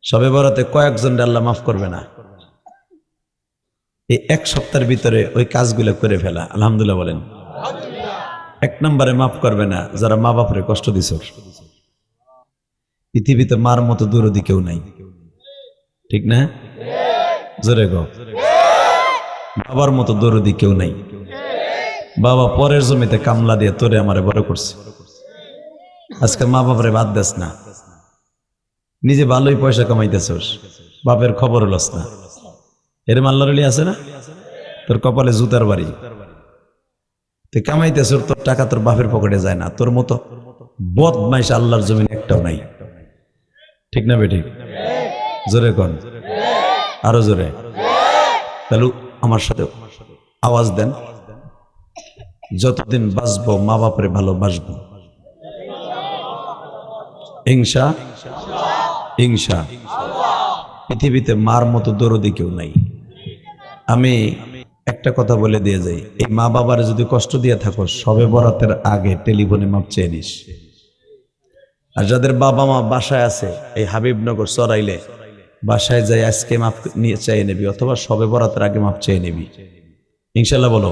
শবে বরাতে কয়েকজন আল্লাহ মাফ করবে না। এই এক সপ্তাহের ভিতরে ওই কাজগুলো করে ফেলা, আলহামদুলিল্লাহ বলেন। এক নম্বরে মাফ করবে না যারা মা বাপরে কষ্ট দিছ। পৃথিবীতে মার মতো দরদি কেউ নাই, ঠিক না? জোরে গো। বাবার মতো দরদি কেউ নাই। বাবা পরের জমিতে কামলা দিয়ে তোরে আমারে বড় করছে। আজকে মা বাপরে বাদ দেস না, নিজে ভালোই পয়সা কামাইতেছস, বাপের খবর লস না। এর মাল্লারলি আছে না, তোর কপালে জুতার বাড়ি। তুই কামাইতেছ, তোর টাকা তোর বাপের পকেটে যায় না। তোর মতো বদমাইশ আল্লাহর জমিন একটাও নাই, ঠিক না বেঠিক? জোরে কন, আরো জোরে। তাহলে আমার সাথে আওয়াজ দেন, যতদিন বাঁচবো মা বাপরে ভালোবাসবো, হিংসা হিংসা। পৃথিবীতে মার মতো দরদি কেউ নাই। আমি একটা কথা বলে দিয়ে যাই, এই মা বাবার যদি কষ্ট দিয়ে থাকো, শবে বরাতের আগে টেলিফোনে মাপ চেয়ে নিস। আর যাদের বাবা মা বাসায় আছে, এই হাবিবনগর চরাইলে বাসায় যাই আজকে মাপ নিয়ে চাইয়ে নিবি, অথবা শবে বরাতের আগে মাপ চেয়ে নিবি, ইনশাল্লাহ বলো।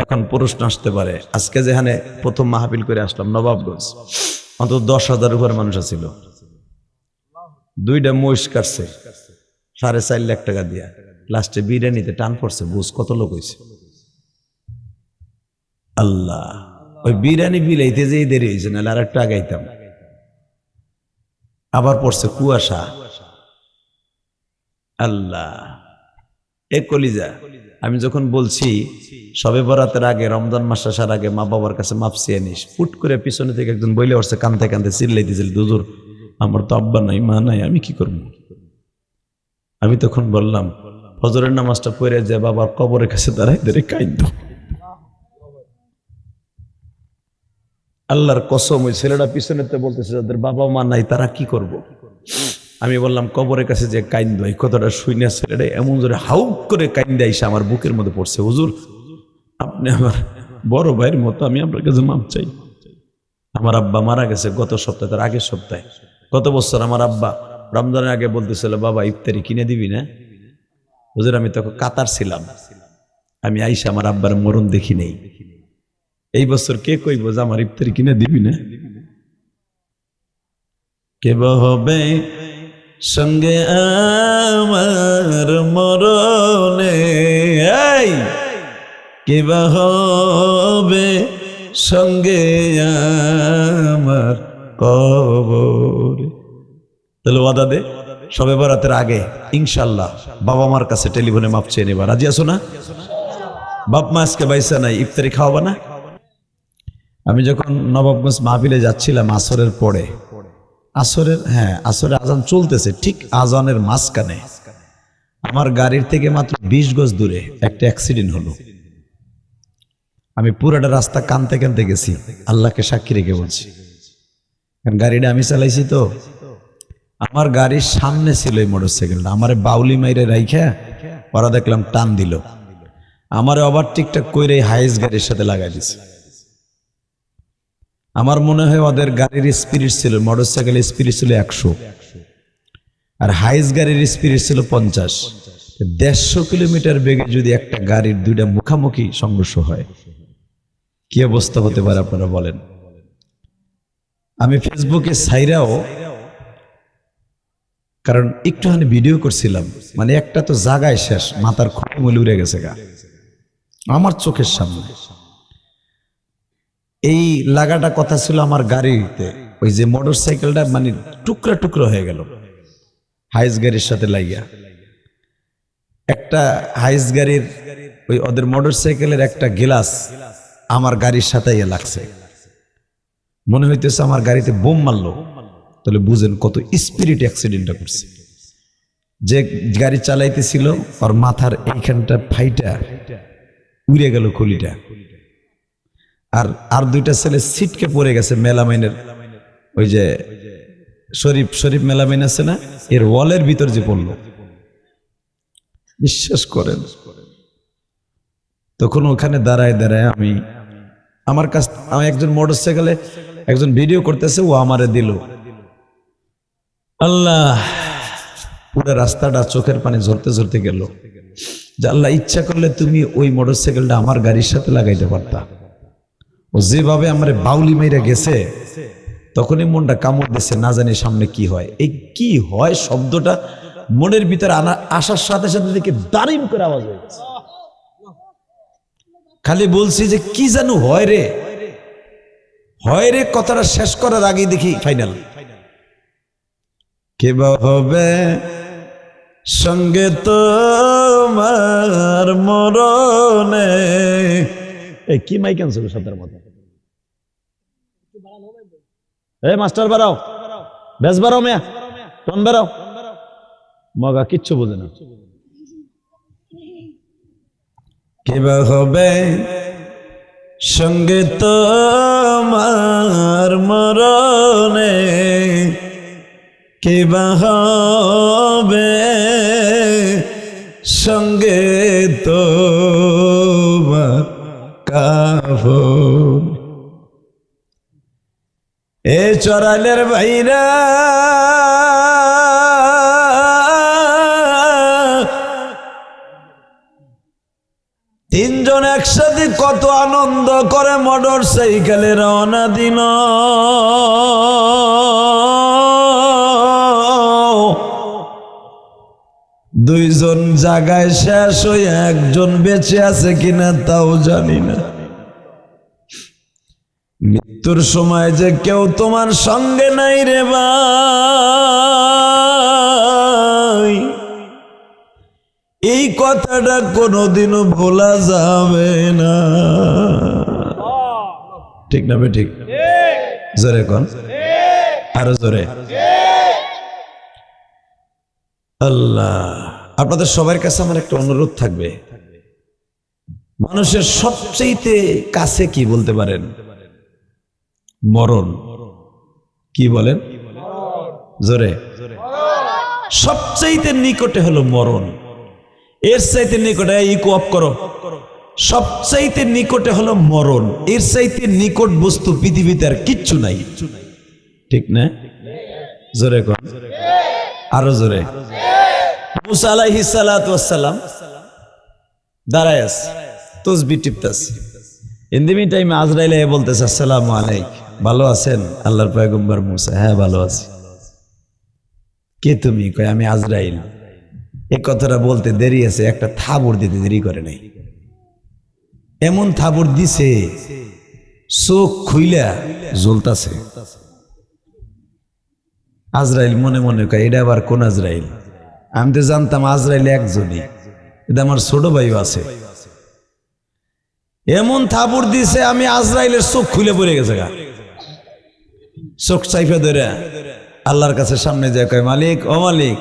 এখন প্রশ্ন আসতে পারে, আজকে যেখানে প্রথম মাহফিল করে আসলাম নবাবগঞ্জ, অন্তত 10,000 উপর মানুষ ছিল। 2টা মহিষ কাটছে 4.5 লাখ টাকা দিয়া, লাস্টে বিরিয়ানিতে টান পড়ছে। বুঝ কত লোক হয়েছে? আল্লাহ, ওই বিরিয়ানি বিলাইতে যেই দেরি হয়েছে, নাহলে আর একটু আগাইতাম। আবার পড়ছে কুয়াশা। আল্লাহ, এ কলিজা। আমি যখন বলছি শবে বরাতের আগে, রমজান মাস আসার আগে মা বাবার কাছে মাপ চেয়ে নিস, ফুট করে পিছনে থেকে একজন বইলে উঠছে, কান্দতে কান্দতে চিল্লাই দিয়েছিল, হুজুর আমার তো আব্বা নাই মা নাই, আমি কি করবো? আমি তখন বললাম, ফজরের নামাজটা পড়ে যে বাবার কবরের কাছে দাঁড়াই ধরে কাইন্দ। আল্লাহর কসম, ওই ছেলেটা পিছনেতে বলতেছে যাদের বাবা মা নাই তারা কি করব। আমি বললাম কবরের কাছে যে কাইন্দ, এই কথাটা শুনে ছেলেটা এমন জোরে হাউক করে কাইন্দা এসে আমার বুকের মধ্যে পড়ছে, হুজুর আপনি আমার বড় ভাইয়ের মতো, আমি আপনার কাছে মাপ চাই। আমার আব্বা মারা গেছে গত সপ্তাহে, তার আগের সপ্তাহে। গত বছর আমার আব্বা রমজানের আগে বলতেছিল, বাবা ইফতারি কিনে দিবি না? হুজুর আমি তখন কাতার ছিলাম, আমি আইসা আমার আব্বার মরণ দেখি নেই। এই বছর কে কইব যে আমার ইফতারি কিনে দিবি না? কে হবে সঙ্গে আমার মরণে, এই কে হবে সঙ্গে আমার কবরে। তাহলে ওয়াদা দে, শবে বরাতের আগে ইনশাল্লাহ বাবা মার কাছে টেলিফোনে মাপ চেয়ে নেবা। রাজি আছো না? বাপ মা আজকে বাইসা নাই, ইফতারি খাওয়াবা না? আমি যখন নবাবগঞ্জ মাহফিলে যাচ্ছিলাম আসরের পরে, আসরের আজান চলতেছে, ঠিক আজানের মাঝখানে আমার গাড়ির থেকে মাত্র 20 গজ দূরে একটা অ্যাক্সিডেন্ট হলো। আমি পুরোটা রাস্তা কানতে কানতে গেছি, আল্লাহকে সাক্ষী রেখে বলছি। গাড়িটা আমি চালাইছি তো, আমার গাড়ির সামনে ছিল এই মোটরসাইকেলটা, আমার বাউলি মাইরে রাইখা ওরা দেখলাম টান দিল, আমার ওভারটেকটা কইরে হাইস গাড়ির সাথে লাগাই দিছে। আমার মনে হয় ওদের গাড়ির স্পিরিট ছিল, মোটরসাইকেলের স্পিরিট ছিল 100, আর হাইস গাড়ির স্পিরিট ছিল 50। 150 কিলোমিটার বেগে যদি একটা গাড়ির 2টা মুখামুখি সংঘর্ষ হয়, কি অবস্থা হতে পারে আপনারা বলেন? আমি ফেসবুকে ছাইরাও, কারণ একটুখানি ভিডিও করছিলাম, মানে একটা তো জায়গায় শেষ, মাথার খুঁটি মূল উড়ে গেছে গা আমার চোখের সামনে। এই লাগাটা কথা ছিল আমার গাড়িতে, ওই যে মোটর সাইকেলটা মানে টুকরা টুকরা হয়ে গেল হাইস গাড়ির সাথে লাগিয়া। একটা হাইস গাড়ির ওই ওদের মোটর সাইকেলের একটা গ্লাস আমার গাড়ির সাথে লাগছে, মনে হইতেছে আমার গাড়িতে বোম মারলো। তাহলে বুঝেন কত স্পিরিট অ্যাক্সিডেন্টটা করছে। যে গাড়ি চালাইতেছিল ওর মাথার এইখানটা ফাইটা উড়ে গেল খুলিটা, আর 2টা ছেলে ছিটকে পড়ে গেছে মেলামাইনের, ওই যে শরীফ মেলামাইন আছে না, এর ওয়ালের ভিতর যে পড়লো। বিশ্বাস করেন, তখন ওখানে দাঁড়ায় দাঁড়ায় আমি আমার কাছ, আমি একজন মোটরসাইকেলে একজন ভিডিও করতেছে, ও আমারে দিল, আল্লাহ, পুরো রাস্তাটা চোখের পানি ঝরতে ঝরতে গেল যে আল্লাহ, ইচ্ছা করলে তুমি ওই মোটরসাইকেলটা আমার গাড়ির সাথে লাগাইতে পারতা। ও যেভাবে আমার বাউলি মেরে গেছে, তখনই মনটা কামড় দিচ্ছে, না জানি সামনে কি হয়। এই কি হয় শব্দটা মনের ভিতরে আসার সাথে সাথে দেখে দাঁড়িম করে আওয়াজ হয়ে গেছে। খালি বলছি যে কি যেন হয় রে, হয় রে, কথাটা শেষ করার আগেই দেখি ফাইনাল। কেবা হবে সঙ্গে তোমার মরণে। এই কি মাইক আনছো সাথের মতো? এই মাস্টার বাড়াও, বেশ বাড়াও, মেয়া টন বাড়াও, মগা কিচ্ছু বোঝে না। কেবা হবে সঙ্গে তোমার মরণে, কেবা হবে সঙ্গে তোমার কাফন। এ চরালের ভাইরা, তিনজন একসাথে কত আনন্দ করে মোটর সাইকেলে রওনা দিল। দুইজন জায়গায় শেষ হয়ে একজন বেঁচে আছে কিনা তাও জানি না। মৃত্যুর সময় যে কেউ তোমার সঙ্গে নাই রে ভাই, এই কথাটা কোনোদিনও ভোলা যাবে না। ঠিক না বে? ঠিক, জোরে কোন, আরো জোরে। আল্লাহ, আপনাদের সবার কাছে আমার একটা অনুরোধ থাকবে, মানুষের সবচেয়ে কাছে কি বলতে পারেন? মরণ। কি বলেন? জোরে। সবচেয়ে নিকটে হলো মরণ। এর চাইতে নিকটে, ইকো অফ করো, সবচাইতে নিকটে হলো মরণ। এর চাইতে নিকট বস্তু পৃথিবীতে আর কিচ্ছু নাই। ঠিক না? জোরে কর, আরো জোরে। মুসা আলাইহিস সালাতু ওয়াস সালাম দাঁড়ায় আছে, তাসবিহ টিপতেছে। ইন দি মিন টাইম আজরাইল বলতেছে, আসসালামু আলাইকুম, ভালো আছেন আল্লাহর পয়গম্বর মুসা? হ্যাঁ ভালো আছি। কে তুমি? কয় আমি আজরাইল। এই কথাটা বলতে দেরি আছে, একটা থাবড় দিতে দেরি করে নাই। এমন থাবড় দিছে, চোখ খুইলা জ্বলতাছে। আজরাইল মনে মনে কয়, এটা আবার কোন আজরাইল? আমি তো জানতাম আজরাইল একজনই, এটা আমার ছোট ভাই আছে। এমন থাবড় দিছে, আমি আজরাইলের চোখ খুলে পড়ে গেছে গা। চোখ চাইফে ধরে আল্লাহর কাছে সামনে যায়, কয় মালিক, ও মালিক,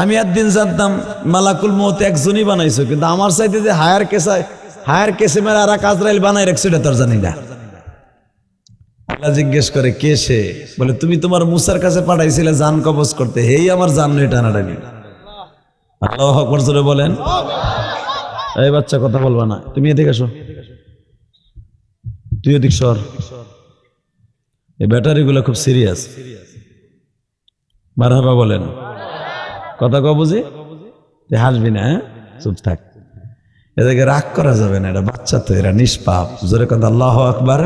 আমি একদিন জানতাম মালাকুল মউত একজনই বানাইছো, কিন্তু আমার চাইতে যে হায়ার কেসে মেরে আর এক আজরাইল বানাই রাখছো, এটা তোর জানি না। আল্লাহ জিজ্ঞেস করে, কে সে? বলে, তুমি তোমার মুসার কাছে পাঠাইছিলে জান কবজ করতে, হেই আমার জান নিয়ে টানাটানি। আল্লাহু আকবার জোরে বলেন। এই বাচ্চা কথা বলবা না, তুমি এদিকে আসো, তুই এদিক সর। এই ব্যাটারি গুলো খুব সিরিয়াস। মারহাবা বলেন। কথা কও বুঝি? হাসবি না, হ্যাঁ চুপ থাক। এদেরকে রাগ করা যাবে না, এটা বাচ্চা তো, এরা নিষ্পাপ। জোরে কথা আল্লাহু আকবার।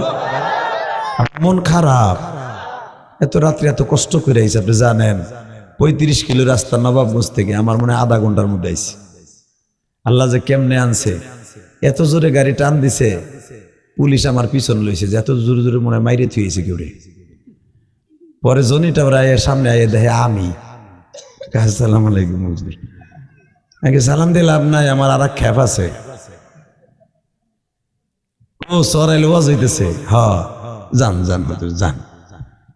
মন খারাপ, এত রাত্রে এত কষ্ট করে আইছে। আপনি জানেন 35 কিলো রাস্তা নবাবগঞ্জ থেকে আমার মনে হয় আধা ঘন্টার মধ্যে আইছে। আল্লাহ যে কেমনে আনছে, এত জোরে গাড়ি টান দিছে, পুলিশ আমার পিছন লইছে, যে এত জোরে জোরে মনে হয় মাইরে থুয়েছে কেউ রে। পরে জনিটা সামনে আইয়ে দেখে আমি। আসসালামু আলাইকুম। আগে সালাম দিয়ে লাভ নাই, আমার আর এক খ্যাপ আছে। ও সরাইল ওয়াজ হইতেছে। হ্যাঁ যান যান হুজুর যান,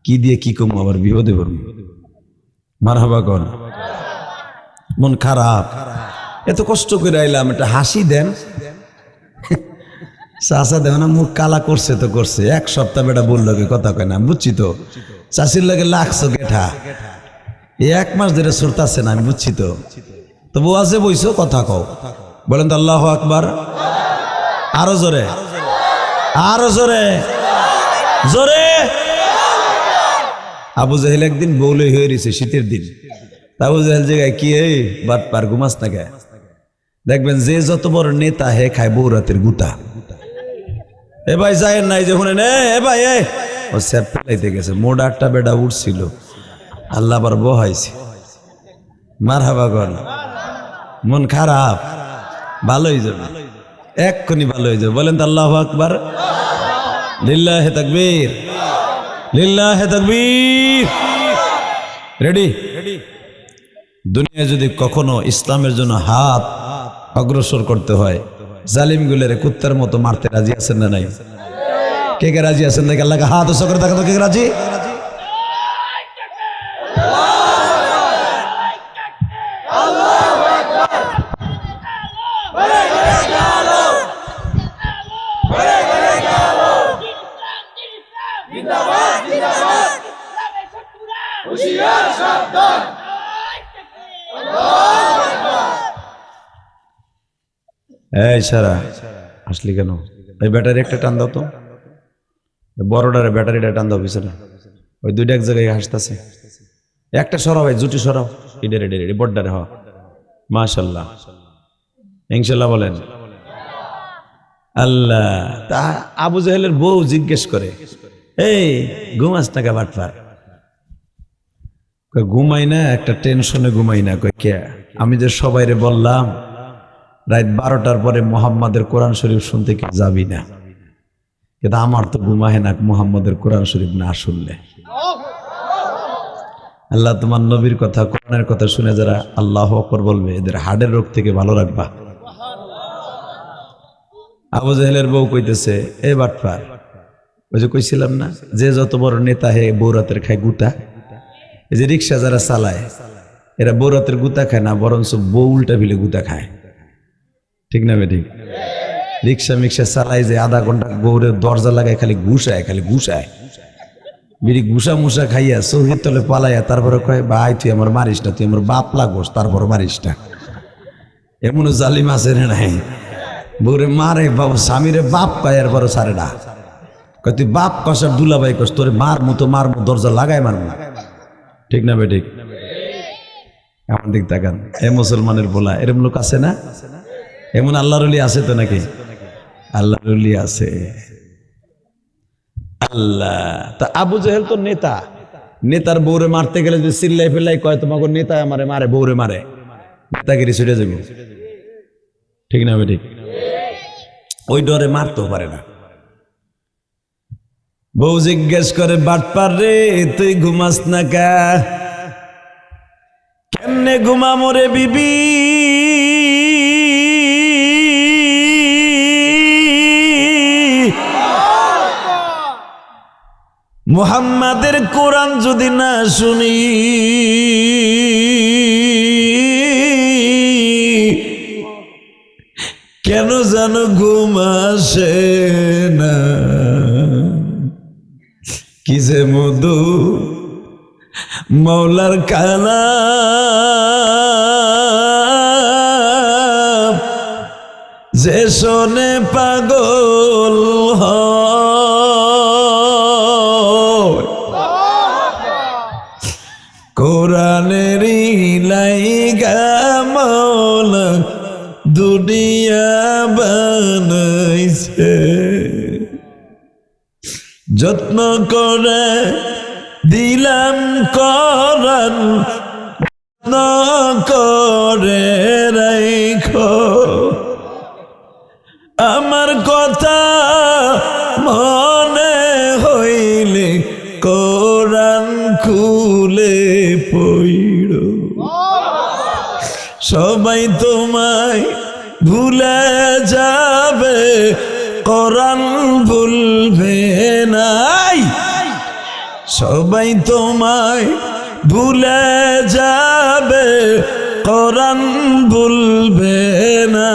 কি দিয়ে কি কম আবার বিপদে পড়ব। মারহাবা কর। মন খারাপ, এত কষ্ট করে আইলাম, একটা হাসি দেন। চাষা দেন না, মুখ কালা করছে তো করছে, এক সপ্তাহ বেটা বললো কথা কয় না, বুঝছি তো। চাষির লাগে লাগছো গেঠা, এক মাস ধরে সুরতাছে না, আমি বুঝছি তো। তবু আছে বইছো, কথা কও। বলেন তো আল্লাহু আকবার। আরো জোরে, আরো জোরে, জোরে। আবু জাহেল একদিন বউলে হয়ে রয়েছে শীতের দিন। আবু জাহেল জায়গায় কি এই বাট পার ঘুমাস না কে? দেখবেন যে যত বড় নেতা হে খায় বউ রাতের গুতা। এ ভাই যায় নাই যে শুনেন এ ভাই ও স্যাপ ফেলাইতে গেছে, মোট 8টা বেডা উঠছিল, আল্লাহ আবার বহাইছে। মার হাবা গল, মন খারাপ, ভালো হয়ে যাবে, এক্ষুনি ভালো হয়ে যাবে। বলেন তো আল্লাহু আকবার, লিল্লাহে তাকবীর, লিল্লাহে তাকবীর। রেডি? দুনিয়ায় যদি কখনো ইসলামের জন্য হাত অগ্রসর করতে হয়, জালিমগুলোর কুত্তার মতো মারতে রাজি আছেন না নাই? কে কে রাজি আছেন? দেখে আল্লাহকে হাত উৎসর্গ করে দেখাতো কে কে রাজি। এই সারা আসলি কেন? এই ব্যাটারি একটা টান দাও তো, বড়টারে ব্যাটারিটা টান দাও পিছনে। ওই দুইটা এক জায়গায় হাসতেছে, একটা সরাও ভাই, জুটি সরাও। এডে রেডে রেডে বড্ডারে হ, মাশাল্লাহ, ইনশাল্লাহ বলেন। আল্লাহ। তা আবু জাহেলের বউ জিজ্ঞেস করে, এই ঘুমাস টাকা বাটপার? ঘুমাই না, একটা টেনশনে ঘুমাই না। কই কে? আমি যে সবাইরে বললাম রাত 12টার পরে মোহাম্মদের কোরআন শরীফ শুনতে কে যাবি না, কিন্তু আমার তো ঘুমায় না মোহাম্মদের কোরআন শরীফ না শুনলে। আল্লাহ তোমার নবীর কথা, কোরআনের কথা শুনে যারা আল্লাহু আকবার বলবে, এদের হার্টের রোগ থেকে ভালো রাখবা। আবু জাহেলের বউ কইতেছে, এ বাটপার, ওই যে কইছিলাম না যে যত বড় নেতা হে বৌরাতের খায় গুতা। এই যে রিক্সা যারা চালায় এরা বৌরাতের গুতা খায় না, বরঞ্চ বউ উল্টা ভিলে গুতা খায়। ঠিক না বেঠিক? রিক্সা মিক্সা চালাই যে আধা ঘন্টা বউরের দরজা লাগায় খালি ঘুষায়, খালি ঘুষায়, বিড়ি ঘুষা মুসা খাইয়া চৌকির তলে পালাইয়া তারপরে কয় ভাই তুই আমার মারিস না, তুই আমার বাপ লাগোস, তারপর মারিস না। এমন জালিম আছে রে নাই? বউরে মারে বাবু, স্বামীরে বাপ কয়, এরপরও সারে না, কয় তুই বাপ কস আর দুলাভাই কস, তোরে মার মতো দরজা লাগায় মারবো। ঠিক না বেঠিক? আমার দিক তাকান, এ মুসলমানের বলা এরম লোক আছে না? এমন আল্লাহর ওলি আছে তো নাকি? আল্লাহর ওলি আছে। আল্লাহ। তা আবু জাহেল তো নেতা, নেতার বউরে মারতে গেলে যদি চিল্লাই ফেলাই কয় তোমাকে নেতা আমারে মারে, বউরে মারে, নেতাগিরি ছুটে যাবে। ঠিক না বেঠিক? ওই ডরে মারতেও পারে না। বউ জিজ্ঞেস করে, বাটপার রে তুই ঘুমাস না কা? কেমনে ঘুমামো রে বিবি? মুহাম্মাদের কোরআন যদি না শুনি, কেন যেন ঘুম আসে না। কি যে মধু মৌলার কালাম, যে শোনে পাগল কোরআনের লাইগা মৌলা দুনিয়া বানাইছে। যত্ন করে দিলাম কোরআন, যত্ন করে রাখো আমার কথা মনে হইলে কোরআন খুলে পড়ো। সবাই তোমায় ভুলে যাবে, কোরআন ভুলবে নাই। সবাই তোমায় ভুলে যাবে, কোরআন ভুলবে না।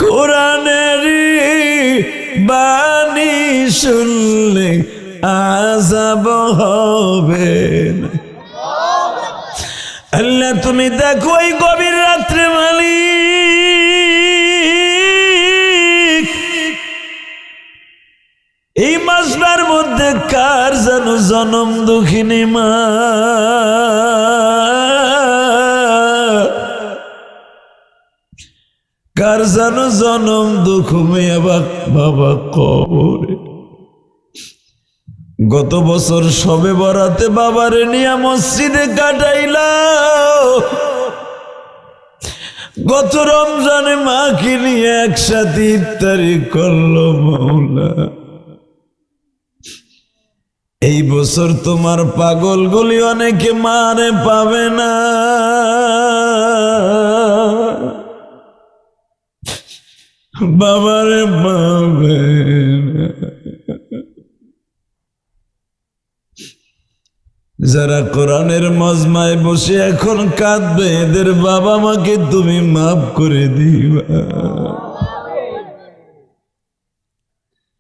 কোরআনের বাণী শুনলে আযাব হবে না। আল্লাহ তুমি দেখো এই গভীর রাত্রে মালিক এই মাসটার মধ্যে কার যেন জনম দুঃখিনী মা, কার যেন জনম দুঃখ মেয়ে বাবা কবরে। গত বছর সবে বরাতে বাবারে নিয়ে মসজিদে কাটাইলা, গত রমজানে মাকে নিয়ে একসাথে ইফতারি করলো মাওলা। এই বছর তোমার পাগলগুলি অনেকে মারে পাবে না, বাবারে পাবে না। যারা কোরআনের মজমায় বসে এখন কাঁদবে, এদের বাবা মাকে তুমি মাফ করে দিবা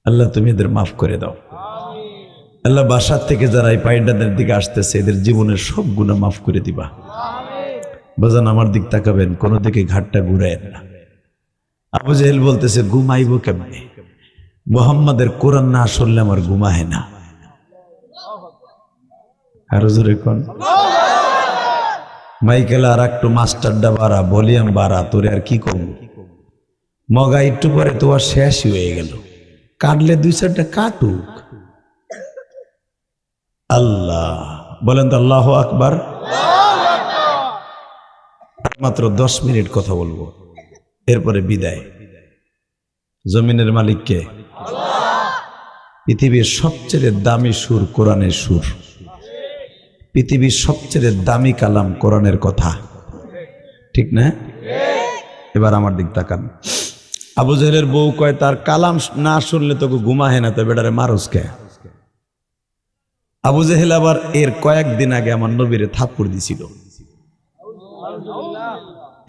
আল্লাহ, তুমি এদের মাফ করে দাও আল্লাহ। বাসার থেকে যারা এই পাইডাদের দিকে আসতেছে, এদের জীবনের সব গুনাহ মাফ করে দিবা। বাজান আমার দিক তাকাবেন, কোনো দিকে ঘাটটা ঘুরায়েন না। আবু জেহেল বলতেছে ঘুমাইবো কেমনে, মুহাম্মাদের কোরআন না শুনলে আমার ঘুমায় না। আর জোরে কোন মাইকেল আর একটু মাস্টারটা বাড়া, ভলিউম বাড়া, তোরে আর কি করব। মগা একটু পরে তো আর শেষই হয়ে গেল, কাটলে দুই চারটা কাটুক। আল্লাহ বলেন তো আল্লাহ আকবার। মাত্র 10 মিনিট কথা বলবো, এরপরে বিদায়। জমিনের মালিককে, পৃথিবীর সবচেয়ে দামি সুর কোরআনের সুর, পৃথিবীর সবচেয়ে দামি কালাম কোরআনের কথা, ঠিক না? এবার আমার দিক তাকান। আবু জেহেলের বউ কয় তার কালাম না শুনলে তোকে ঘুমাহে না, তো বেটারে মারুস কে? আবু জেহেল আবার এর কয়েকদিন আগে আমার নবীরে থাপ্পড় দিছিল।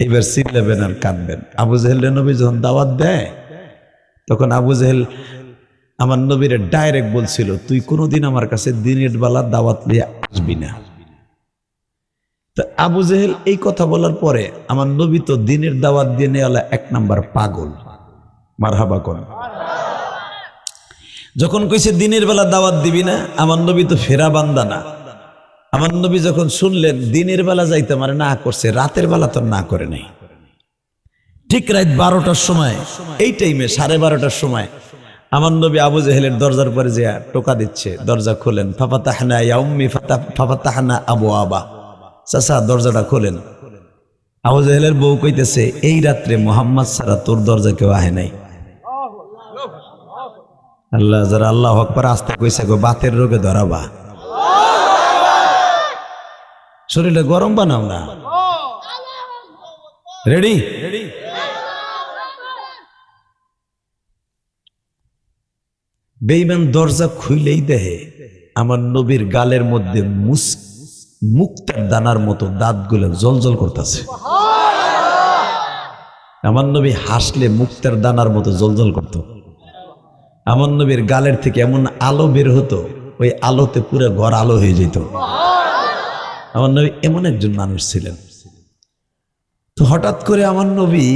এবার চিল্লাবেন আর কাঁদবেন। আবু জেহেলের নবী যখন দাওয়াত দেয়, তখন আবু জেহেল আমার নবীরে ডাইরেক্ট বলছিল, তুই কোনোদিন আমার কাছে দিনের বেলা দাওয়াত নিয়ে আসবি না। তো আবু জেহেল এই কথা বলার পরে আমার নবী তো দিনের দাওয়াত দিয়ে নেওয়ালা 1 নাম্বার পাগল। মারহাবা কোন। যখন কইছে দিনের বেলা দাওয়াত দিবি না, আমার নবী তো ফেরা বান্দা না। আমার নবী যখন শুনলেন দিনের বেলা যাইতে মানে না করছে, রাতের বেলা তো না করে নাই। ঠিক রাত 12টার সময়, এই টাইমে 12:30টার সময় আমার নবী আবু জেহেলের দরজার পরে যে টোকা দিচ্ছে, দরজা খোলেন। ফাফাতাহনা ইয়া উম্মি ফাফাতাহনা আবু আবা, চাচা দরজাটা খোলেন। আবু জেহেলের বউ কইতেছে, এই রাত্রে মুহাম্মদ ছাড়া তোর দরজা কেউ আহে নাই। আল্লাহ, যারা আল্লাহু আকবার আস্তে কইছে গো, বাতের রোগে ধরাবা। শরীরটা গরম বানাও না। রেডি? বেঈমান দরজা খুইলেই দেহে আমার নবীর গালের মধ্যে মুক্তার দানার মতো দাঁতগুলো জলজল করতেছে। আমার নবী হাসলে মুক্তার দানার মতো জলজল করত। আমার নবীর গালের থেকে এমন আলো বের হতো, ওই আলোতে পুরো ঘর আলো হয়ে যেত। আমার নবী এমন একজন মানুষ ছিলেন। তো হঠাৎ করে আমার নবী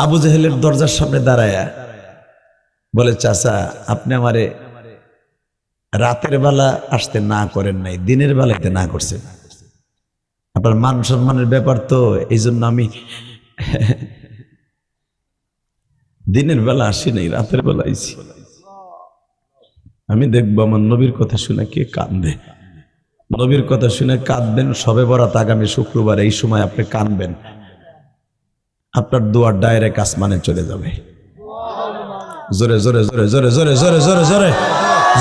আবু জেহেলের দরজার সামনে দাঁড়ায়া বলে, চাচা আপনি আমারে রাতের বেলা আসতে না করেন নাই, দিনের বেলাতে না করছেন। আপনার মান সম্মানের ব্যাপার তো, এই জন্য আমি দিনের বেলা আসি নাই, রাতের বেলা আইছি। আমি দেখবো আমার নবীর কথা শুনে কে কাঁদবে। নবীর কথা শুনে কাঁদবেন। সবে বরাত আগামী শুক্রবার, এই সময় আপনি কাঁদবেন, আপনার দোয়ার ডাইরেক্ট আসমানে চলে যাবে। জোরে জোরে জোরে জোরে জোরে জোরে জোরে জোরে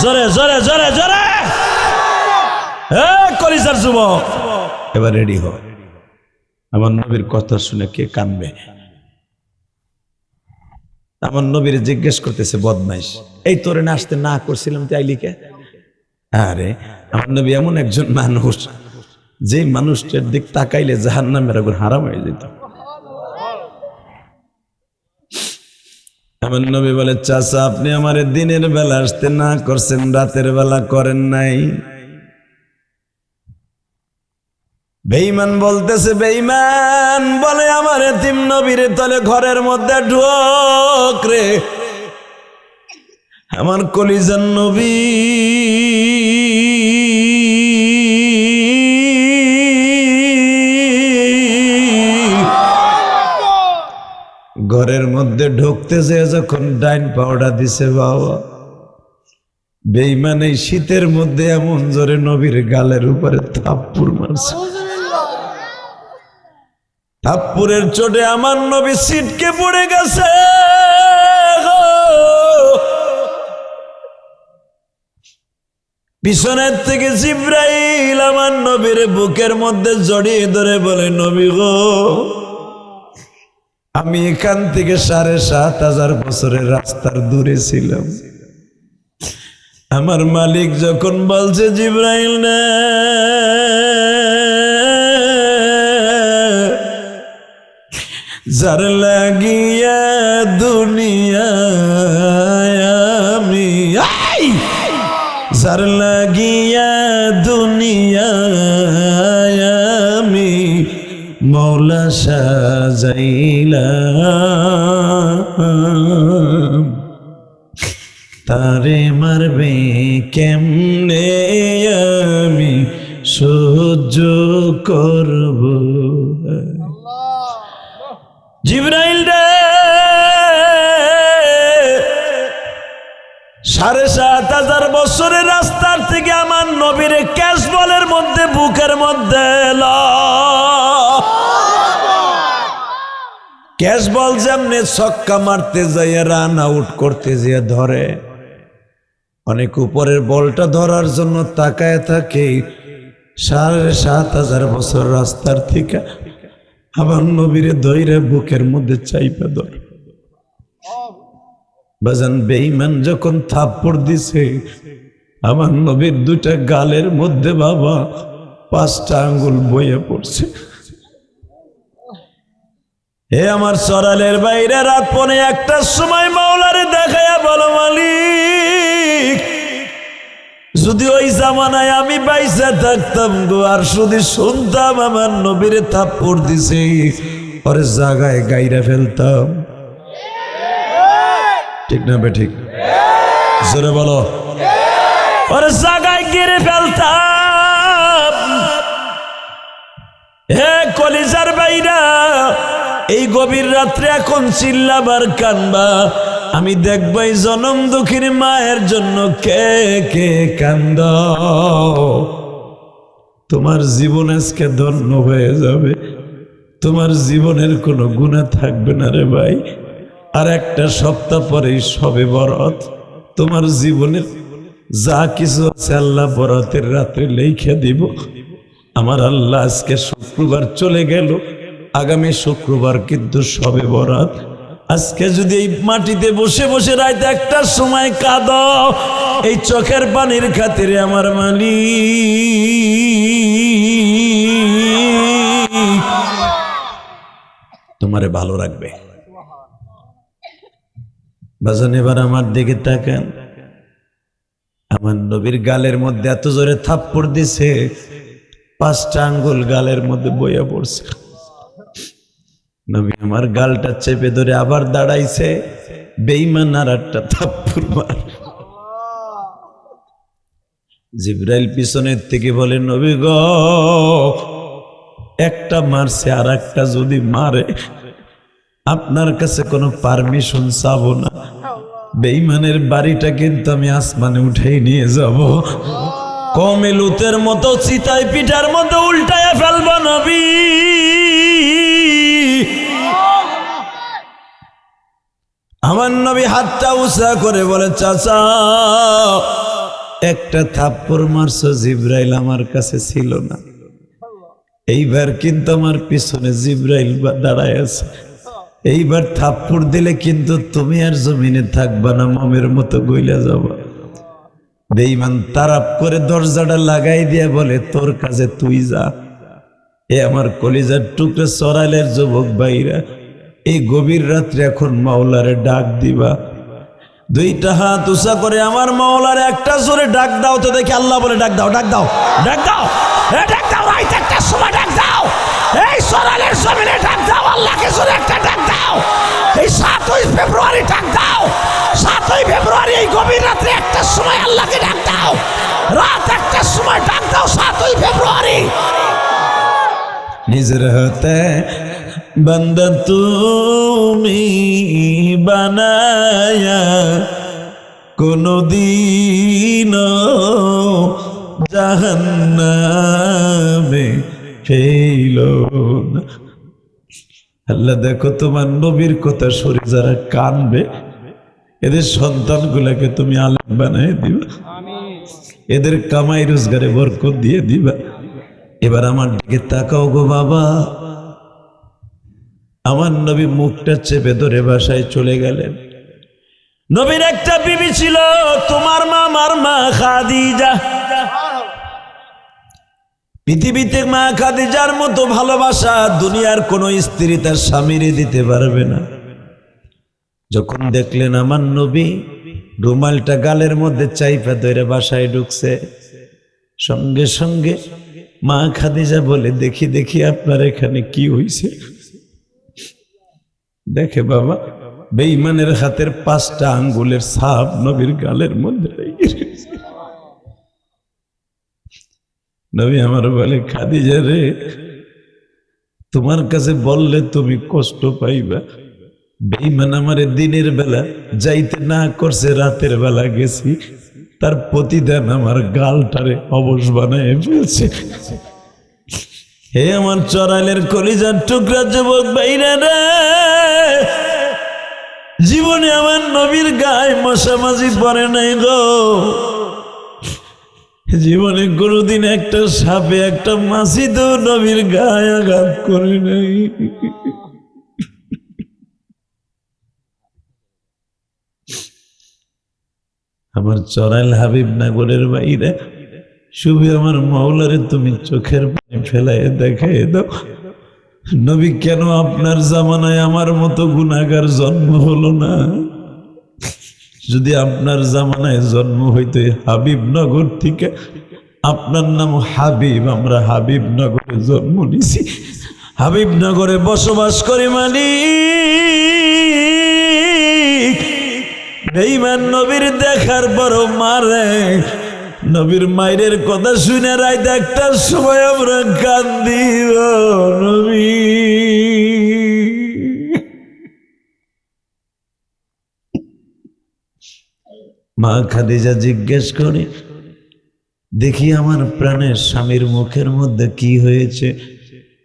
জোরে জোরে জোরে জোরে কলিজার যুবক, এবার রেডি হও। আমার নবীর কথা শুনে কে কাঁদবে? আমার নবীর জিজ্ঞেস করতেছে বদমাইশ, এই তোরে না আসতে না করছিলাম তুই আইলি কে? আরে আমার নবী এমন একজন মানুষ, যে মানুষটার দিক তাকাইলে জাহান্নামের আগুন হারাম হয়ে যেত। আমার নবী বলে, চাচা আপনি আমার দিনের বেলা আসতে না করছেন, রাতের বেলা করেন নাই। বেঈমান বলতেছে, বেঈমান বলে আমার এতিম নবীর তলে ঘরের মধ্যে ঢোক রে, আমার কলিজার নবী ঘরের মধ্যে ঢুকতে যে যখন ডাইন পাউডার দিছে বাবা, বেঈমান এই শীতের মধ্যে এমন জোরে নবীর গালের উপরে থাপ্পড় মারছে, থাপ্পড়ের চোটে আমার নবী ছিটকে পড়ে গেছে। পিছনের থেকে জিবরাইল আমার নবীর বুকের মধ্যে জড়িয়ে ধরে বলে, নবী গো, আমি এখান থেকে ৭,৫০০ বছরের রাস্তার দূরে ছিলাম। আমার মালিক যখন বলছে জিবরাইল না, যার লাগিয়া দুনিয়ায় আমি, যার লাগিয়া দুনিয়ায় আমি মৌলা সাজাইলাম, তারে মারবে কেমনে আমি সহ্য করব। জিবরাইল রে, ৭,৫০০ বছরের রাস্তার থেকে আমার নবীর ক্যাশ বলের মধ্যে বুকের মধ্যে ক্যাশ বল যেমনে ছক্কা মারতে যাইয়া রান আউট করতে যেয়ে ধরে, অনেক উপরের বলটা ধরার জন্য তাকায় থাকে। ৭,৫০০ বছর রাস্তার থেকে আমার নবীরে ধইরা বুকের মধ্যে চাইপা ধর। বাজান বেঈমান যখন থাপ্পড় দিছে আমার নবীর দুইটা গালের মধ্যে বাবা ৫টা আঙ্গুল বইয়া পড়ছে। হে আমার সরালের বাইরে রাত ১:১টার সময় মাওলারে দেখায়া বলো, মালিক, যদি ওই জামানায় আমি বাইসা থাকতাম গো, আর শুধু শুনতাম আমার নবীরে থাপ্পড় দিছে, ওরে জায়গায় গাইরা ফেলতাম। ঠিক না বে ঠিক? জোরে বলো। ওরে জায়গায় গিরে ফেলতাম। হে কলিজার বাইরা, এই গভীর রাত্রে এখন চিল্লাবার কানবা, আমি দেখবো এই জনম দুঃখীর মায়ের জন্য কে কে কান্দ। তোমার জীবন আজকে ধন্য হয়ে যাবে, তোমার জীবনের কোনো গুনাহ থাকবে না রে ভাই। আর একটা সপ্তাহ পরেই সবে বরাত, তোমার জীবনের যা কিছু আছে আল্লাহ বরাতের রাত্রে লেখা দিব। আমার আল্লাহ আজকে শুক্রবার চলে গেল, আগামী শুক্রবার কিন্তু সবে বরাত। আজকে যদি এই মাটিতে বসে বসে রাত ১টার সময় কাঁদো, এই চোখের পানির খাতিরে আমার মালিক তোমারে ভালো রাখবে। বাজান এবার আমার দিকে তাকান, আমার নবীর গালের মধ্যে এত জোরে থাপ্পড় দিছে ৫টা আঙ্গুল গালের মধ্যে বইয়া পড়ছে। নবী আমার গালটা চেপে ধরে আবার দাঁড়াইছে, বেঈমান আর একটা থাপ্পড় মার। জিবরাইল পিছনের থেকে বলে, নবী গো, একটা মারছে, আর একটা যদি মারে আপনার কাছে কোনো পারমিশন চাবো না, বেঈমানের বাড়িটা কিন্তু আমি আসমানে উঠেই নিয়ে যাব, কমে লুতের মতো চিতায় পিঠার মতো উল্টায় ফেলবো নবী। আমার নবী হাতটা উঁচা করে বলে, চাচা, একটা থাপ্পড় মারছো, জিবরাইল আমার কাছে ছিল না, এইবার কিন্তু আমার পিছনে জিবরাইল দাঁড়ায় আছে, এইবার থাপ্পড় দিলে কিন্তু তুমি আর জমিনে থাকবা না, মমের মতো গইলা যাবা। বেঈমান তারাপ করে দরজাটা লাগাই দিয়া বলে, তোর কাছে তুই যা। এ আমার কলিজার টুকরে সরাইলের যুবক ভাইরা, এই গভীর রাত্রে এখন মাওলারে ডাক দিবা, দুইটা হাত উঁচা করে আমার মাওলারে একটা জোরে ডাক দাও তো দেখি। আল্লাহ বলে, ডাক দাও, ডাক দাও, ডাক দাও, ডাক দাও, রাত ১টার সময় ডাক দাও। এই সরালের জমিনে ডাক দাও, আল্লাহকে জোরে একটা ডাক দাও। এই 7ই ফেব্রুয়ারি ডাক দাও, 7ই ফেব্রুয়ারি এই গভীর রাত্রে 1টার সময় আল্লাহকে ডাক দাও, রাত 1টার সময় ডাক দাও 7ই ফেব্রুয়ারি। নিজের হাতে বান্দা তুমি বানায়া কোনদিন জাহান্নামে ফেলো না। আল্লাহ দেখো তোমার নবীর কথা শুনে যারা কানবে এদের সন্তানগুলাকে তুমি আলেম বানায় দিবা, এদের কামাই রোজগারে বরকত দিয়ে দিবা। এবার আমার দিকে তাকাও গো বাবা। আমার নবী মুখটা চেপে ধরে বাসায় চলে গেলেন। নবীর একটা বিবি ছিল, তোমার মা, আমার মা খাদিজা। পৃথিবীতে মা খাদিজার মতো ভালোবাসা দুনিয়ার কোন স্ত্রী তার স্বামীরে দিতে পারবে না। যখন দেখলেন আমার নবী রুমালটা গালের মধ্যে চাইপা ধরে বাসায় ঢুকছে, সঙ্গে সঙ্গে মা খাদিজা বলে, দেখি দেখি আপনার এখানে কি হইছে। দেখে বাবা বেঈমানের হাতের 5টা আঙ্গুলের ছাপ নবীর গালের মধ্যে লেগে গেছে। নবী আমার বলে, খাদিজা রে, তোমার কাছে বললে তুমি কষ্ট পাইবা। বেঈমান আমারে দিনের বেলা যাইতে না করছে, রাতের বেলা গেছি, তার প্রতিদান আমার গালটারে অবশ বানায় ফেলছে। হে আমার চড়াইলের কলিজার টুকরা যুবক ভাইরা রে, জীবনে আমার নবীর গায়ে মশামাছি পড়ে নাই গো। জীবনে কোনোদিন একটা সাপে একটা মাছি তো নবীর গায়ে আঘাত করে নাই। আমার চড়াইল হাবিবনগরের বাইরে শুভ আমার মাওলারে তুমি চোখের পানি ফেলাই দেখাই দাও, নবী কেন আপনার জামানায় আমার মতো গুনাহগার জন্ম হলো না? যদি আপনার জামানায় জন্ম হইতো হাবিবনগর থেকে, আপনার নাম হাবিব, আমরা হাবিবনগরে জন্ম নিছি, হাবিবনগরে বসবাস করি মালিক। বেঈমান নবীর দেখার বড় মারে, নবীর মায়ের কথা শুনে রাত 1টার সময় আমরা কান্দি নবী। মা খাদিজা জিজ্ঞেস করে, দেখি আমার প্রাণের স্বামীর মুখের মধ্যে কি হয়েছে।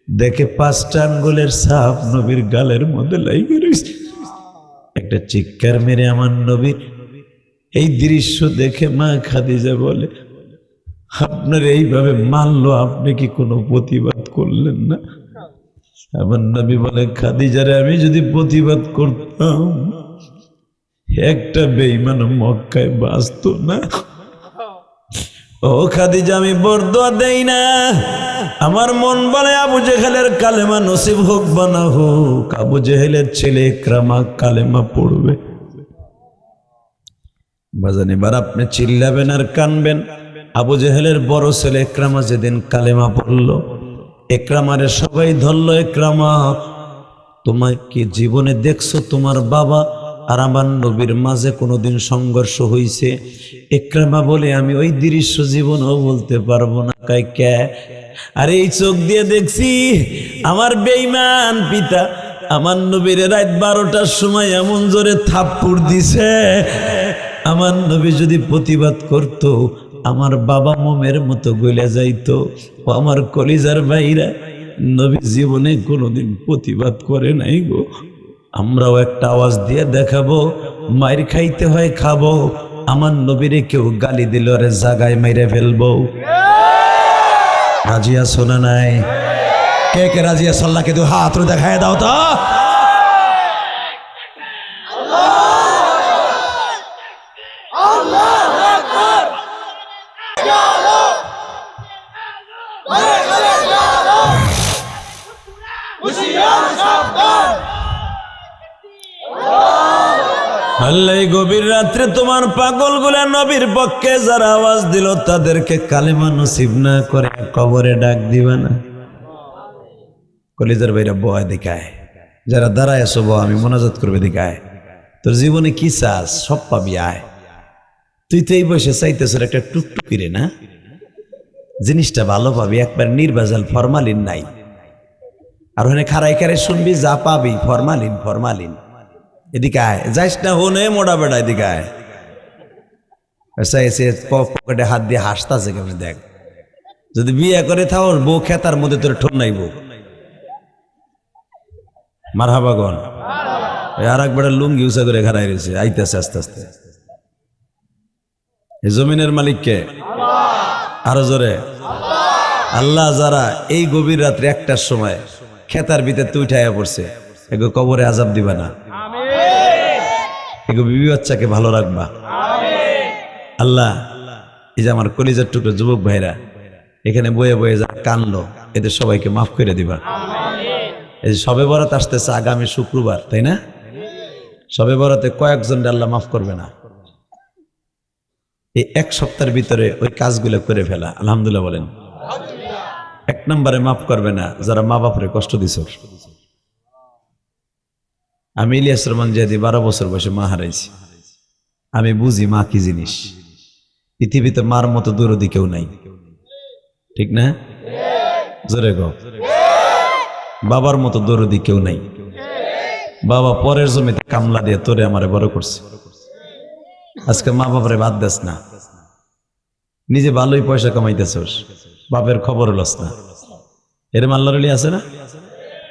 দেখে 5টা আঙ্গুলের ছাপ নবীর গালের মধ্যে লাগিয়ে রয়েছে। একটা চিৎকার মেরে আমার নবী এই দৃশ্য দেখে মা খাদিজা বলে, আপনার এইভাবে মানলো, আপনি কি কোনো প্রতিবাদ করলেন না? আমার নবী বলে, খাদিজারে আমি যদি প্রতিবাদ করতাম একটা বেঈমান মক্কায় বাঁচত না। ও খাদিজা, আমি বরদোয়া দেই না, আমার মন বলে আবু জেহেলের কালেমা নসিব হোক বা না হোক, আবু জেহেলের ছেলে ইকরামা কালেমা পড়বে। বাজান এবার আপনি চিল্লাবেন আর কানবেন। আবু জেহেলের বড় ছেলে ইকরামা যেদিন কালেমা পড়ল, ইকরামারে সবাই ধরলো, ইকরামা তোমায় কি জীবনে দেখছো তোমার বাবা আর আমার নবীর মাঝে কোনোদিন সংঘর্ষ হইছে? ইকরামা বলে, আমি ওই দৃশ্য জীবনও বলতে পারবো না। কয় কে? আর এই চোখ দিয়ে দেখছি আমার বেঈমান পিতা আমার নবীর রাত 12টার সময় এমন জোরে থাপ্পড় দিছে, আমার নবী যদি প্রতিবাদ করত আমার বাবা মোমের মতো গলে যাইতো। ও আমার কলিজার ভাইরা, নবী জীবনে কোনোদিন প্রতিবাদ করে নাই গো। আমরাও একটা আওয়াজ দিয়ে দেখাবো, মায়ের খাইতে হয় খাবো, আমার নবীরে কেউ গালি দিল আরে জাগায় মাইরে ফেলবো। রাজি আছো না নাই? কে কে রাজি আছো? আল্লাহকে দু হাত দেখায় দাও তো। আল্লাহ গভীর রাত্রে তোমার পাগল গুলা নবীর পক্ষে যারা আওয়াজ দিল তাদেরকে কালেমা নসিব না করে কবরে ডাক দিবা না? কলিজার ভাইরা বয় দেখায়, যারা দাঁড়ায় আছো বয়, আমি মোনাজাত করবে দেখায়। তোর জীবনে কি চাস সব পাবি, আয়। তুই তো এই বয়সে চাইতেছ একটা টুকটুকি রে, না জিনিসটা ভালো পাবি, একবার নির্বাজাল, ফরমালিন নাই। আর ওখানে খারাই খারাই শুনবি, যা পাবি ফরমালিন ফরমালিন। এদিকে আয়, যাইস না হনে মোড়া বেড়া, এদিকে আয়। পকেটে হাত দিয়ে হাসতাছে কেমন দেখ। যদি বিয়ে করে থাও বউ খেতার মধ্যে তোর ঠোন নাই বউ। মারহাবাগন। আর একবার লুঙ্গি উঁচা করে খারাই রয়েছে, আইতেছে আস্তে আস্তে। এই জমিনের মালিককে আরো জোরে আল্লাহ। যারা এই গভীর রাত্রে 1টার সময় খেতার ভিতরে তুই উঠাইয়া পড়ছে, এগো কবরে আজাব দিবা না, এগো বিবি বাচ্চাকে ভালো রাখবা। আল্লাহ, এই যে আমার কলিজার টুকরো যুবক ভাইরা এখানে বয়ে বয়ে যা কানলো, এদের সবাইকে মাফ করে দিবা। এই যে সবে বরাত আসতেছে আগামী শুক্রবার, তাই না? সবে বরাতে কয়েকজন আল্লাহ মাফ করবে না। এই 1 সপ্তাহের ভিতরে ওই কাজগুলো করে ফেলা, আলহামদুলিল্লাহ বলেন। 1 নম্বরে মাফ করবে না যারা মা বাপরে কষ্ট দিছ। আমি ইলিয়াস রহমান জিয়াদি 12 বছর বয়সে মা হারাইছি। আমি বুঝি মা কি জিনিস। পৃথিবীতে মার মতো দরদি কেউ নাই, ঠিক না? জোরে গো। বাবার মতো দরদি কেউ নাই। বাবা পরের জমিতে কামলা দিয়ে তোরে আমারে বড় করছে। আজকে মা বাবারে বাদ দেস না, নিজে ভালোই পয়সা কামাইতেছস, বাপের খবর লস না। এর মাল্লারলি আছে না,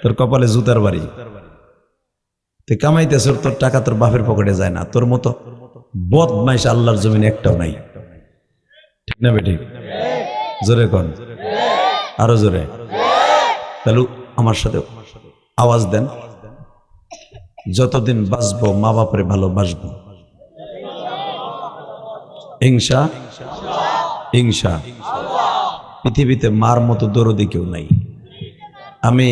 তোর কপালে জুতার বাড়ি। তুই কামাইতেছ, তোর টাকা তোর বাপের পকেটে যায় না। তোর মতো বদমাইশ আল্লাহর জমিনে একটাও নাই, ঠিক না বেটি? জোরে কন, আরো জোরে। তাহলে আমার সাথে আওয়াজ দেন, যতদিন বাঁচবো মা বাপরে ভালোবাসবো, হিংসা হিংসা। পৃথিবীতে মার মতো দরদি কেউ নাই। আমি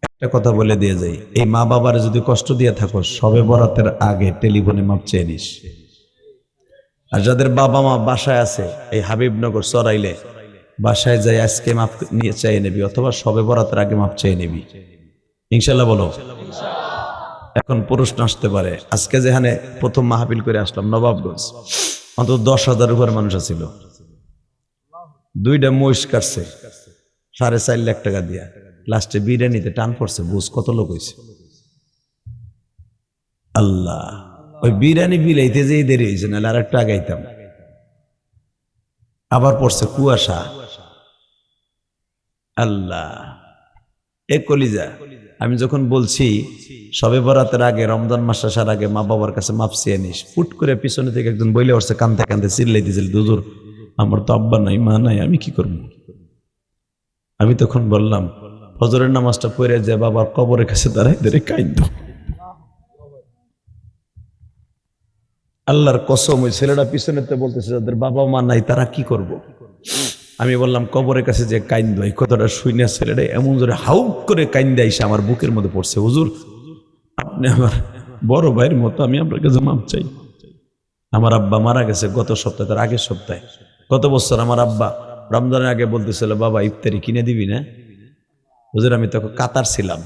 একটা কথা বলে দিয়ে যাই, এই মা বাবার যদি কষ্ট দিয়ে থাকো, সবে বরাতের আগে টেলিফোনে মাপ চেয়ে নিস। আর যাদের বাবা মা বাসায় আছে, এই হাবিবনগর চরাইলে বাসায় যাই আজকে মাপ নিয়ে চাইয়ে নিবি, অথবা সবে বরাতের আগে মাপ চেয়ে নিবি, ইনশাল্লাহ বলো। এখন প্রশ্ন আসতে পারে, আজকে যেখানে প্রথম মাহফিল করে আসলাম নবাবগঞ্জ, অন্তত 10,000 উপর মানুষ ছিল। 2টা মহিষ কাটছে 4.5 লাখ টাকা দিয়া, লাস্টে বিরিয়ানিতে টান পড়ছে। বুঝ কত লোক হয়েছে? আল্লাহ, ওই বিরিয়ানি বিলাইতে যেই দেরি হয়েছে, নাহলে আর একটু আগাইতাম। আবার পড়ছে কুয়াশা। আল্লাহ, এ কলিজা, আমি যখন বলছি সবে বরাতের আগে, রমজান মাস আসার আগে মা বাবার কাছে মাপ চেয়ে নিস, ফুট করে পিছনে থেকে একজন বইলে উঠছে, কান্দতে কান্দতে চিল্লাই দিয়েছিল, হুজুর আমার তো আব্বা নাই মা নাই, আমি কি করব? আমি তখন বললাম, ফজরের নামাজটা পড়ে যে বাবার কবরের কাছে দাঁড়াই ধরে কাইন্দ। আল্লাহর কসম, ওই ছেলেটা পিছনেতে বলতেছে যাদের বাবা মা নাই তারা কি করব? আমি বললাম কবরের কাছে যে কাইন্দ, এই কথাটা শুনে ছেলেটা এমন জোরে হাউক করে কাইন্দা এসে আমার বুকের মধ্যে পড়ছে। হুজুর আপনি আমার বড় ভাইয়ের মতো, আমি আপনার কাছে মাপ চাই। আমার আব্বা মারা গেছে গত সপ্তাহে, তার আগের সপ্তাহে। গত বছর আমার আব্বা রমজানের আগে বলতেছিল, বাবা ইফতারি কিনে দিবি না? হুজুর আমি তখন কাতার ছিলাম,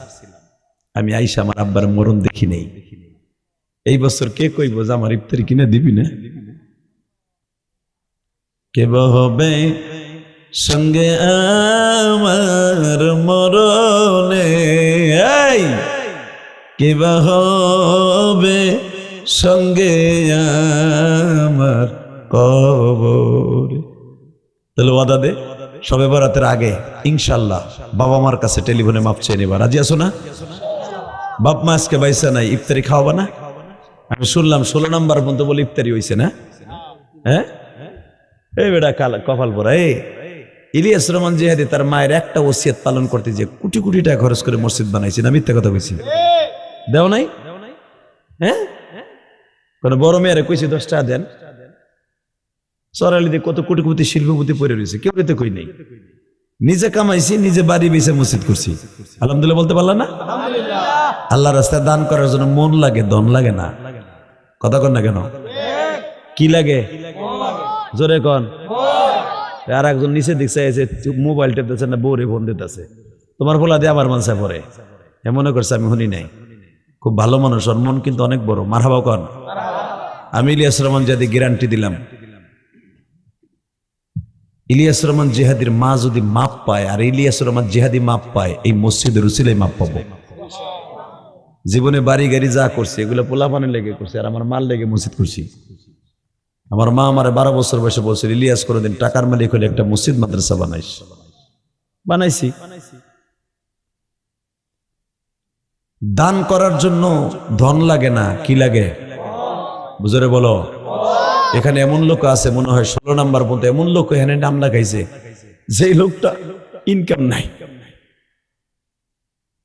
আমি আইসা আমার আব্বার মরণ দেখি নেই। এই বছর কে কইব যে আমার ইফতারি কিনে দিবি না? কে হবে সঙ্গে আমার মরণে, কে হবে সঙ্গে আমার কবরে। তাহলে ওয়াদা দে, সবে বরাতের আগে ইনশাল্লাহ বাবা মার কাছে টেলিফোনে মাপ চেয়ে নেবা। রাজি আছো না? বাপ মা আজকে বাইসা নাই, ইফতারি খাওয়াবা না? আমি শুনলাম 16 নম্বর পর্যন্ত বলে ইফতারি হয়েছে না? হ্যাঁ, এই বেটা কপাল পরা। ইলিয়াস রহমান জিহাদি তার মায়ের একটা ওসিয়ত পালন করতে যে কোটি কোটি টাকা খরচ করে মসজিদ বানাইছে, না মিথ্যা কথা কইছি? দেও নাই? হ্যাঁ, কোন বড় মেয়েরে কইছি 10 টাকা দেন। সরালিতে কত কোটি কোটি শিল্পপতি পড়ে রয়েছে, কেউ রেতে কই নাই। নিজে কামাইছি, নিজে বাড়ি বেঁচে মসজিদ করছি, আলহামদুলিল্লাহ বলতে পারলাম না? আল্লাহ রাস্তায় দান করার জন্য মন লাগে, ধন লাগে না। কথা কন না কেন? কি লাগে? জোরে কন। আর একজন নিচে দিকছে মোবাইল টেপতেছে না, বউরে ফোন দিতেছে, তোমার পোলা দিয়ে আবার মানসা পড়ে মনে করছে আমি শুনি নাই। খুব ভালো মানুষ, ওর মন কিন্তু অনেক বড়। মারহাবা কন। আমি ইলিয়াস রহমান জিহাদি গ্যারান্টি দিলাম, ইলিয়াস রহমান জিহাদির মা যদি মাপ পায় আর ইলিয়াস রহমান জিহাদি মাপ পায়, এই মসজিদের উসিলায় মাপ পাবো। জীবনে বাড়ি গাড়ি যা করছে এগুলো পোলাপানের লেগে করছে, আর আমার মাল লেগে মসজিদ করছি। আমার মা আমার 12 বছর বয়সে বলছিল, ইলিয়াস কোনোদিন টাকার মালিক হলে একটা মসজিদ মাদ্রাসা বানাইছি। দান করার জন্য ধন লাগে না, কি লাগে? বুঝরে বলো। এখানে এমন লোক আছে মনে হয় 16 নাম্বার পর্যন্ত, এমন লোক এখানে নাম লাগাইছে যে লোকটা ইনকাম নাই,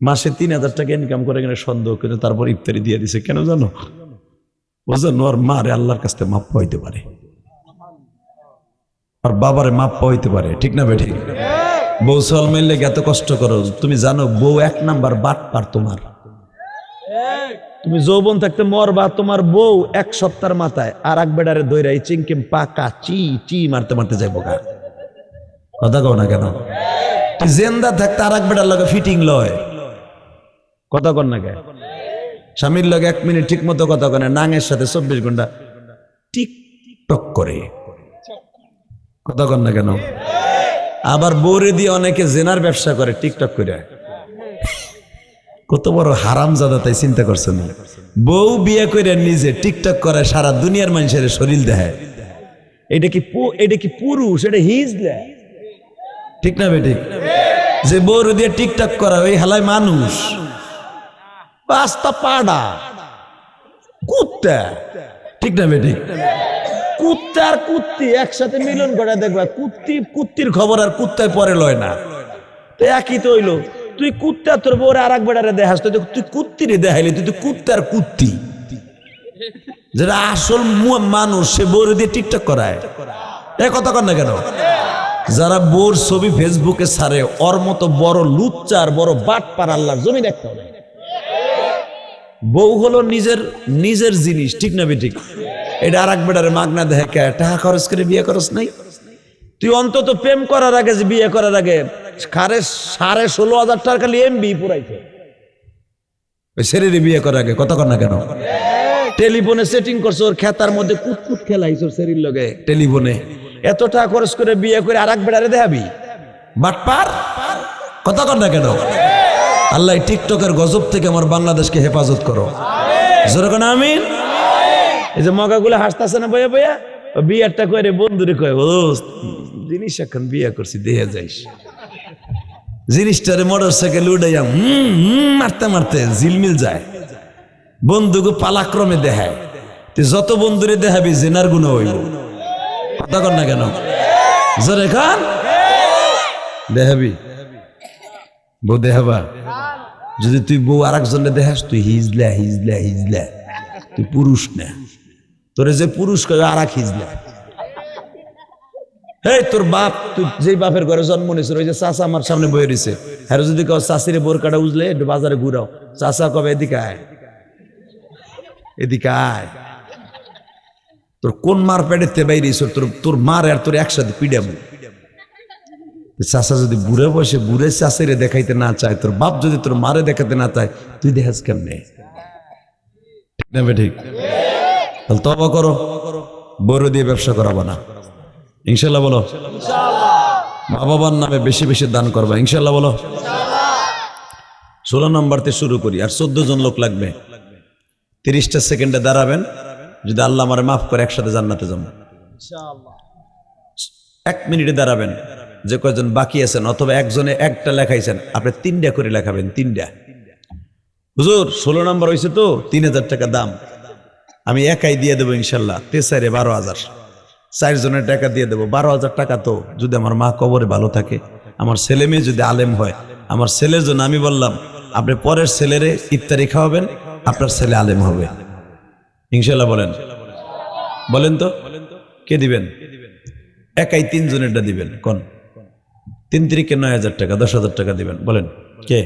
মাসে 3000 টাকা ইনকাম করে কিনা সন্দেহ, কিন্তু তারপর ইফতারি দিয়ে দিছে। কেন জানো? বুঝলেন, ওর মারে আল্লাহর কাছে মাপ পাইতে পারে, আর বাবারে মাপ পাইতে পারে, ঠিক না বেঠিক? বউ সাল মিললে এত কষ্ট করো, তুমি জানো বউ 1 নাম্বার বাট পার তোমার। তুমি যৌবন থাকতে মরবা, তোমার বউ 1 সপ্তাহের মাথায় আর এক বেড়ারে দইরা চিংকিম পাকা চি মারতে মারতে যাইব। কথা কও না কেন? তুই জেন্দা থাকতে আর এক বেড়ার লগে ফিটিং লয়, কথা কন না কে? স্বামীর লগে 1 মিনিট ঠিক মতো কথা কনে, নাঙের সাথে 24 ঘন্টা টিকটক করে, কথা কন না কেন? আবার বউরে দিয়ে অনেকে জেনার ব্যবসা করে টিকটক করে। কত বড় হারামজাদা, তাই চিন্তা করছেন? বউ বিয়ে করে নিজে টিকটক করে, সারা দুনিয়ার মানুষের শরীর দেখায়। এটা কি পুরুষ? এটা হিজলা, ঠিক না বেঠিক? যে বউর দিয়ে টিকটক করা ওই হালাই মানুষ, পাঁচটা পাড়া কুত্তা, ঠিক না বেঠিক? কুত্তা আর কুত্তি একসাথে মিলন করে দেখবা, কুত্তির খবর আর কুত্তায় পরে লয় না, তো একই তো হইলো। তুই কুত্তা তোর বউরে আর এক বেড়ারে দেখাস, তুই কুত্তিরে দেখাইলি, তুই কুত্তার কুত্তি। যেটা আসল মানুষ সে বউরে দিয়ে টিকটক করায়, এ কথা কর না কেন? যারা বউর ছবি ফেসবুকে ছাড়ে, ওর মতো বড় লুচ্চার বড় বাটপার আল্লাহর জমিন একটা নেই। বউ হলো নিজের জিনিস, ঠিক না বেঠিক? এটা আর এক বেড়ারে মাগনা দেখে টাকা খরচ করে বিয়ে করস নাই? তুই অন্তত প্রেম করার আগে, যে বিয়ে করার আগে 16,500 টাকা খালি এমবি পুরাইছে ওই ছেলের বিয়ে করার আগে, কথা কর না কেন? টেলিফোনে সেটিং করছো, ওর খেতার মধ্যে কুতকুত খেলাইছো শরীর লগে টেলিফোনে, এত টাকা খরচ করে বিয়ে করে আর এক বেড়ারে দেখাবি, বাটপার, কথা কর না কেন? আল্লাহ টিকটকের গজব থেকে আমার বাংলাদেশকে হেফাজত করো, যেরকম আমিন। এই যে মগাগুলো হাসতেছে না বইয়া বইয়া, বিয়েরটা করে বন্ধুরে কয়, ও জিনিস এখন বিয়ে করছি দেখে যাইস, জিনিসটারে মোটরসাইকেল উড়াইয়া মারতে মারতে ঝিলমিল যায়, বন্ধুকে পালাক্রমে দেখায়। তুই যত বন্ধুরে দেখাবি জেনার গুণ হইব, কথা কর না কেন? জোরে খান দেখাবি, বউ দেখাবা। যদি তুই বউ আর একজনে দেখাস, তুই হিজলা, তুই পুরুষ না, তোরে যে পুরুষ কয় আর এক হিজলা। এই তোর বাপ, তুই যে বাপের ঘরে জন্ম নিয়েছিল, ওই যে চাচা আমার সামনে বয়ে রয়েছে, হ্যাঁ যদি কাউ চাষিরে বোরকাটা উজলে একটু বাজারে ঘুরাও, চাচা কবে এদিকে আয়, এদিকে আয়, তোর কোন মার পেটেতে বাইরেছ, তোর মার আর তোর একসাথে পিড়াবো। চাচা যদি বুড়ে বসে বুড়ে চাষিরে দেখাইতে না চায়, তোর বাপ যদি তোর মারে দেখাতে না চায়, তুই দেখাস কেমনে? ঠিক না বেঠিক? তাহলে তওবা করো, বড় দিয়ে ব্যবসা করাবো না, ইনশাল্লাহ বলো। মা বাবার নামে বেশি বেশি দান করবা, ইনশাল্লাহ বলো। 16 নম্বরতে শুরু করি, আর 14 জন লোক লাগবে। 30টা সেকেন্ডে দাঁড়াবেন, যদি আল্লাহ আমারে মাফ করে একসাথে জান্নাতে যাবো। 1 মিনিটে দাঁড়াবেন, যে কয়জন বাকি আছেন, অথবা একজনে একটা লেখাইছেন, আপনি 3টা করে লেখাবেন, 3টা। হুজুর 16 নম্বর হয়েছে তো 3000 টাকা দাম, আমি একাই দিয়ে দেবো ইনশাল্লাহ, 12,000, 4 জনের টাকা দিয়ে দেবো, 12,000 টাকা। তো যদি আমার মা কবরে ভালো থাকে, আমার ছেলে মেয়ে যদি আলেম হয়, আমার ছেলের জন্য আমি বললাম, আপনি পরের ছেলেরে ইফতারি খাওয়াবেন, আপনার ছেলে আলেম হবে ইনশাল্লাহ। বলেন তো কে দিবেন? একাই 3 জনেরটা দিবেন, কোন 3 তারিখে 9,000 টাকা, 10,000 টাকা দিবেন, বলেন কে?